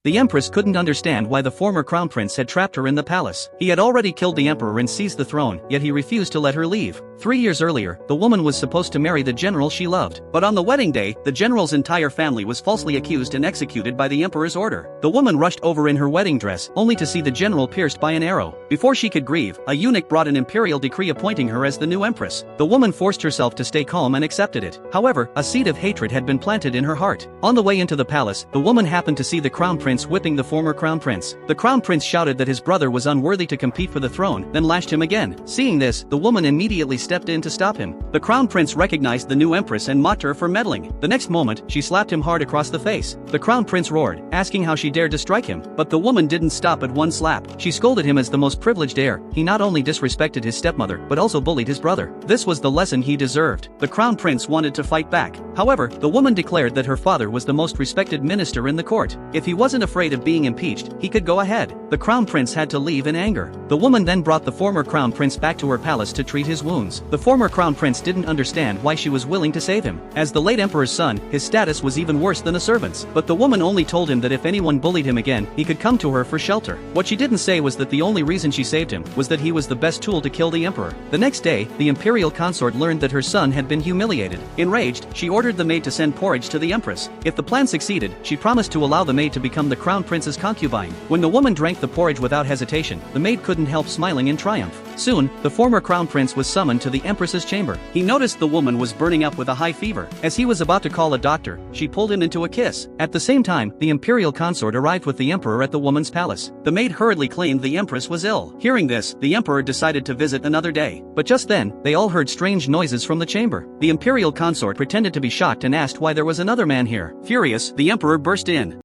The empress couldn't understand why the former crown prince had trapped her in the palace. He had already killed the emperor and seized the throne, yet he refused to let her leave. 3 years earlier, the woman was supposed to marry the general she loved. But on the wedding day, the general's entire family was falsely accused and executed by the emperor's order. The woman rushed over in her wedding dress, only to see the general pierced by an arrow. Before she could grieve, a eunuch brought an imperial decree appointing her as the new empress. The woman forced herself to stay calm and accepted it. However, a seed of hatred had been planted in her heart. On the way into the palace, the woman happened to see the crown prince whipping the former crown prince. The crown prince shouted that his brother was unworthy to compete for the throne, then lashed him again. Seeing this, the woman immediately stepped in to stop him. The crown prince recognized the new empress and mocked her for meddling. The next moment, she slapped him hard across the face. The crown prince roared, asking how she dared to strike him. But the woman didn't stop at one slap. She scolded him as the most privileged heir. He not only disrespected his stepmother, but also bullied his brother. This was the lesson he deserved. The crown prince wanted to fight back. However, the woman declared that her father was the most respected minister in the court. If he wasn't afraid of being impeached, he could go ahead. The crown prince had to leave in anger. The woman then brought the former crown prince back to her palace to treat his wounds. The former crown prince didn't understand why she was willing to save him. As the late emperor's son, his status was even worse than a servant's. But the woman only told him that if anyone bullied him again, he could come to her for shelter. What she didn't say was that the only reason she saved him was that he was the best tool to kill the emperor. The next day, the imperial consort learned that her son had been humiliated. Enraged, she ordered the maid to send porridge to the empress. If the plan succeeded, she promised to allow the maid to become the crown prince's concubine. When the woman drank the porridge without hesitation, the maid couldn't help smiling in triumph. Soon, the former crown prince was summoned to the empress's chamber. He noticed the woman was burning up with a high fever. As he was about to call a doctor, she pulled him into a kiss. At the same time, the imperial consort arrived with the emperor at the woman's palace. The maid hurriedly claimed the empress was ill. Hearing this, the emperor decided to visit another day. But just then, they all heard strange noises from the chamber. The imperial consort pretended to be shocked and asked why there was another man here. Furious, the emperor burst in.